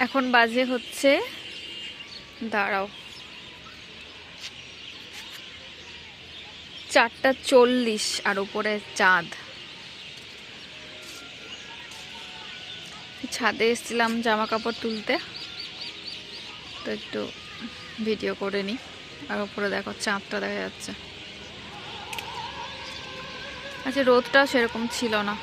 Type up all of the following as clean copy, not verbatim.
এখন বাজে হচ্ছে, দাঁড়াও, 4:40 আর উপরে চাঁদ। ছাদে এসেছিলাম জামা কাপড় তুলতে, তো একটু ভিডিও করে নিই। আর উপরে দেখো চাঁদটা দেখা যাচ্ছে। আচ্ছা, রোদটাও সেরকম ছিল না।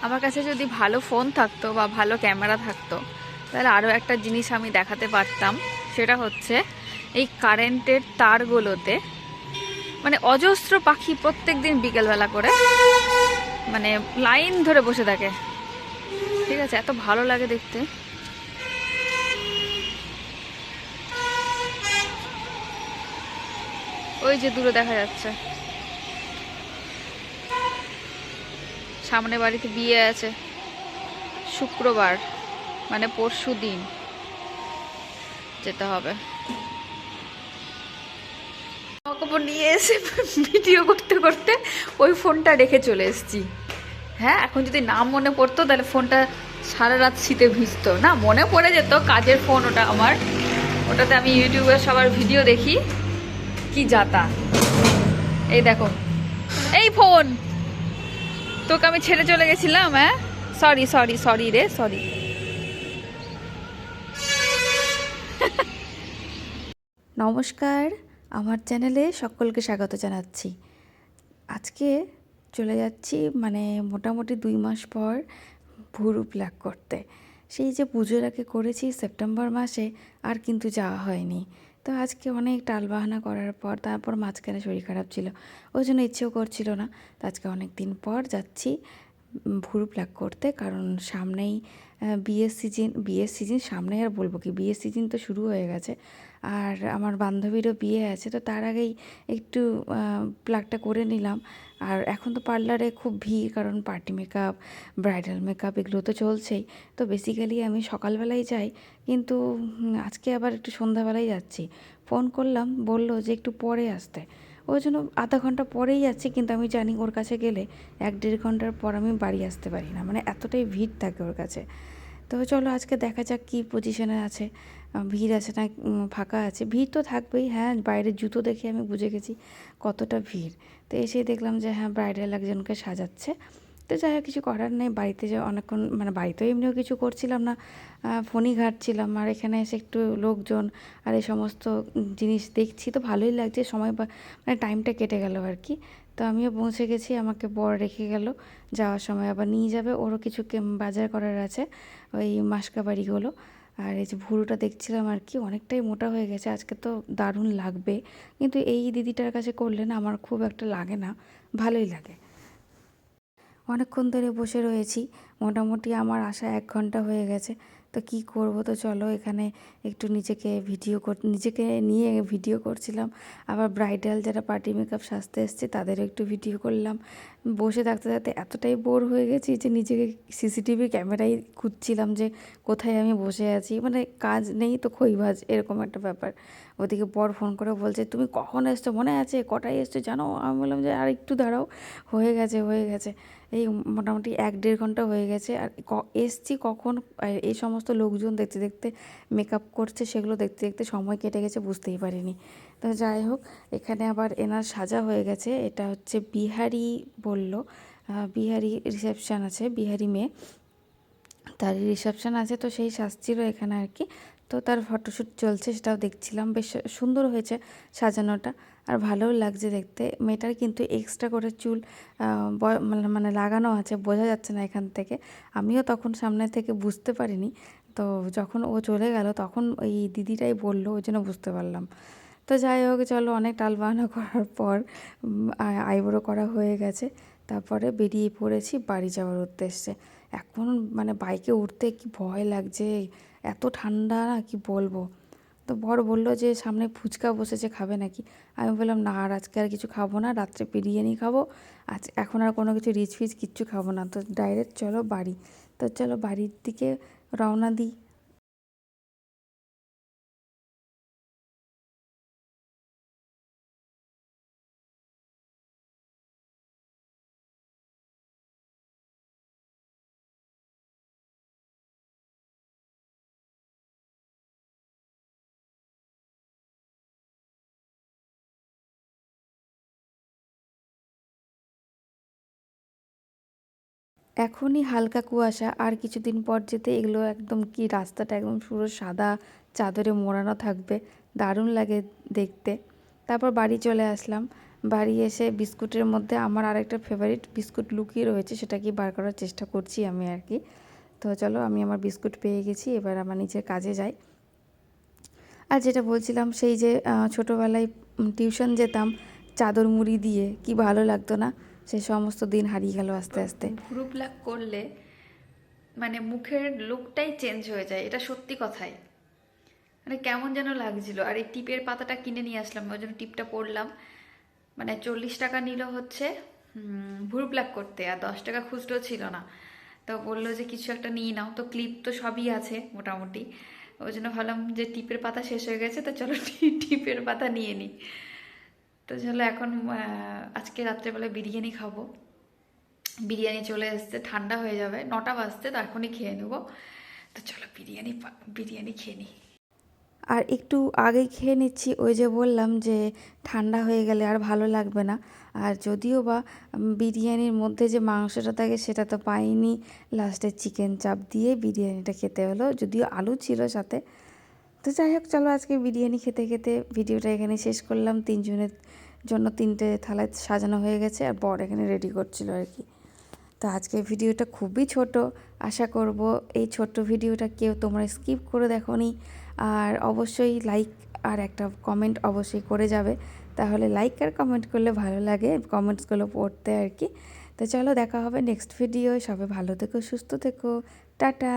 আমার কাছে যদি ভালো ফোন থাকতো বা ভালো ক্যামেরা থাকতো, তাহলে আরও একটা জিনিস আমি দেখাতে পারতাম। সেটা হচ্ছে এই কারেন্টের তারগুলোতে মানে অজস্র পাখি প্রত্যেক দিন বিকেলবেলা করে মানে লাইন ধরে বসে থাকে। ঠিক আছে, এত ভালো লাগে দেখতে। ওই যে দূরে দেখা যাচ্ছে, সামনে বাড়িতে বিয়ে আছে শুক্রবার, মানে পরশু দিন যেতে হবে। কাপড় নিয়ে এসে ভিডিও করতে করতে ওই ফোনটা রেখে চলে এসেছি। হ্যাঁ, এখন যদি না মনে পড়তো তাহলে ফোনটা সারা রাত শীতে ভিজতো না, মনে পড়ে যেত। কাজের ফোন ওটা আমার, ওটাতে আমি ইউটিউবে সবার ভিডিও দেখি, কি যাতা। এই দেখো, এই ফোন তোকে আমি ছেড়ে চলে গেছিলাম। হ্যাঁ, সরি সরি সরি রে, সরি। নমস্কার, আমার চ্যানেলে সকলকে স্বাগত জানাচ্ছি। আজকে চলে যাচ্ছি মানে মোটামুটি 2 মাস পর ভুরু প্লাক করতে। সেই যে পুজোর আগে করেছি সেপ্টেম্বর মাসে, আর কিন্তু যাওয়া হয়নি। তো আজকে অনেক টালবাহানা করার পর, তারপর মাঝখানে শরীর খারাপ ছিল, ওই জন্য ইচ্ছেও করছিল না। তো আজকে অনেক দিন পর যাচ্ছি ভুরু প্লাক করতে, কারণ সামনেই বিয়ের সিজন সামনে, আর বলবো কি, বিয়ের সিজন তো শুরু হয়ে গেছে। আর আমার বান্ধবীরও বিয়ে আছে, তো তার আগেই একটু প্লাকটা করে নিলাম। আর এখন তো পার্লারে খুব ভিড়, কারণ পার্টি মেকআপ, ব্রাইডাল মেকআপ এগুলো তো চলছেই। তো বেসিক্যালি আমি সকালবেলায় যাই, কিন্তু আজকে আবার একটু সন্ধ্যাবেলায় যাচ্ছি। ফোন করলাম, বলল যে একটু পরে আসতে, ওই জন্য আধা ঘন্টা পরেই যাচ্ছি। কিন্তু আমি জানি ওর কাছে গেলে 1-1.5 ঘন্টার পর আমি বাড়ি আসতে পারি না, মানে এতটাই ভিড় থাকে ওর কাছে। তো চলো আজকে দেখা যাক কী পজিশনে আছে, ভিড় আছে না ফাঁকা আছে। ভিড় তো থাকবেই, হ্যাঁ, বাইরের জুতো দেখে আমি বুঝে গেছি কতটা ভিড়। তো এসেই দেখলাম যে হ্যাঁ, ব্রাইডাল একজনকে সাজাচ্ছে। তো যাই হোক, কিছু করার নেই। বাড়িতে যে অনেকক্ষণ মানে বাড়িতেও এমনিও কিছু করছিলাম না, ফোনই ঘাঁটছিলাম। আর এখানে এসে একটু লোকজন আর এই সমস্ত জিনিস দেখছি, তো ভালোই লাগছে। সময় মানে টাইমটা কেটে গেল আর কি। তো আমিও পৌঁছে গেছি, আমাকে বর রেখে গেল, যাওয়ার সময় আবার নিয়ে যাবে। ওরও কিছু বাজার করার আছে, ওই মাসকাবাড়িগুলো। আর এই যে ভুরুটা দেখছিলাম আর কি, অনেকটাই মোটা হয়ে গেছে। আজকে তো দারুণ লাগবে, কিন্তু এই দিদিটার কাছে করলে না আমার খুব একটা লাগে না, ভালোই লাগে। অনেকক্ষণ ধরে বসে রয়েছি, মোটামুটি আমার আসা 1 ঘন্টা হয়ে গেছে। তো কি করব, তো চলো এখানে একটু নিজেকে নিয়ে ভিডিও করছিলাম। আবার ব্রাইডাল যারা পার্টি মেকআপ সাজতে এসছে তাদেরও একটু ভিডিও করলাম। বসে থাকতে থাকতে এতটাই বোর হয়ে গেছি যে নিজেকে সিসিটিভি ক্যামেরায় খুঁজছিলাম যে কোথায় আমি বসে আছি, মানে কাজ নেই তো খইভাজ, এরকম একটা ব্যাপার। ওদিকে বর ফোন করে বলছে, তুমি কখন এসছো, মনে আছে কটায় এসছো জানো? আমি বললাম যে আর একটু দাঁড়াও, হয়ে গেছে। এই মোটামুটি 1-1.5 ঘন্টা হয়ে গেছে। আর এসছি কখন, আর এই সমস্ত লোকজন দেখতে দেখতে, মেকআপ করছে সেগুলো দেখতে দেখতে সময় কেটে গেছে, বুঝতেই পারিনি। তো যাই হোক, এখানে আবার এনার সাজা হয়ে গেছে। এটা হচ্ছে বিহারি বলল, বিহারি রিসেপশান আছে, বিহারি মেয়ে, তারই রিসেপশান আছে, তো সেই সাজছিল এখানে আর কি। তো তার ফটোশ্যুট চলছে, সেটাও দেখছিলাম। বেশ সুন্দর হয়েছে সাজানোটা, আর ভালোও লাগছে দেখতে। মেয়েটার কিন্তু এক্সট্রা করে চুল মানে লাগানো আছে, বোঝা যাচ্ছে না এখান থেকে। আমিও তখন সামনে থেকে বুঝতে পারিনি, তো যখন ও চলে গেল তখন ওই দিদিটাই বললো, ওই জন্য বুঝতে পারলাম। তো যাই হোক, চলো, অনেক টালবাহানা করার পর আইব্রো করা হয়ে গেছে। তারপরে বেরিয়ে পড়েছি বাড়ি যাওয়ার উদ্দেশ্যে। এখন মানে বাইকে উঠতে কি ভয় লাগছে, এত ঠান্ডা না কি বলবো। তো বর বললো যে সামনে ফুচকা বসেছে, খাবে নাকি? আমি বললাম না, আর আজকে আর কিছু খাবো না, রাত্রে বিরিয়ানি খাবো। আজ এখন আর কোনো কিছু রিচ ফিচ কিচ্ছু খাবো না, তো ডাইরেক্ট চলো বাড়ি। তো চলো বাড়ির দিকে রওনা দিই। এখনই হালকা কুয়াশা, আর কিছুদিন পর যেতে এগুলো একদম কি রাস্তাটা একদম পুরো সাদা চাদরে মোড়ানো থাকবে, দারুণ লাগে দেখতে। তারপর বাড়ি চলে আসলাম। বাড়ি এসে বিস্কুটের মধ্যে আমার আরেকটা ফেভারিট বিস্কুট লুকিয়ে রয়েছে, সেটা কি বার করার চেষ্টা করছি আমি আর কি। তো চলো, আমি আমার বিস্কুট পেয়ে গেছি, এবার আমার নিজের কাজে যাই। আর যেটা বলছিলাম, সেই যে ছোটোবেলায় টিউশন যেতাম চাদর মুড়ি দিয়ে, কি ভালো লাগতো না? সেই সমস্ত দিন হারিয়ে গেল আস্তে আস্তে। ভ্রু প্লাক করলে মানে মুখের লুকটাই চেঞ্জ হয়ে যায়, এটা সত্যি কথাই। মানে কেমন যেন লাগছিল। আর এই টিপের পাতাটা কিনে নিয়ে আসলাম, ওই জন্য টিপটা পরলাম। মানে 40 টাকা নিল হচ্ছে ভ্রু প্লাক করতে, আর 10 টাকা খুচরো ছিল না। তো বললো যে কিছু একটা নিয়ে নাও, তো ক্লিপ তো সবই আছে মোটামুটি। ওই জন্য ভাবলাম যে টিপের পাতা শেষ হয়ে গেছে, তো চলো টিপের পাতা নিয়ে নিই। তো চলো এখন আজকে রাত্রেবেলায় বিরিয়ানি খাবো। বিরিয়ানি চলে এসছে, ঠান্ডা হয়ে যাবে, 9টা বাজতে, তো এখনই খেয়ে নেবো। তো চলো বিরিয়ানি খেয়ে নিই। আর একটু আগেই খেয়ে নিচ্ছি, ওই যে বললাম যে ঠান্ডা হয়ে গেলে আর ভালো লাগবে না। আর যদিও বা বিরিয়ানির মধ্যে যে মাংসটা থাকে সেটা তো পাইনি, লাস্টে চিকেন চাপ দিয়ে বিরিয়ানিটা খেতে হলো, যদিও আলু ছিল সাথে। তো যাই হোক, চলো আজকে বিরিয়ানি খেতে খেতে ভিডিওটা এখানে শেষ করলাম। 3 জনের জন্য 3টে থালায় সাজানো হয়ে গেছে, আর বর এখানে রেডি করছিল আর কি। তো আজকের ভিডিওটা খুবই ছোট, আশা করব এই ছোট্ট ভিডিওটা কেউ তোমরা স্কিপ করে দেখোনি। আর অবশ্যই লাইক আর একটা কমেন্ট অবশ্যই করে যাবে, তাহলে লাইক আর কমেন্ট করলে ভালো লাগে কমেন্টসগুলো পড়তে আর কি। তো চলো, দেখা হবে নেক্সট ভিডিও। সবাই ভালো থেকো, সুস্থ থেকো, টাটা।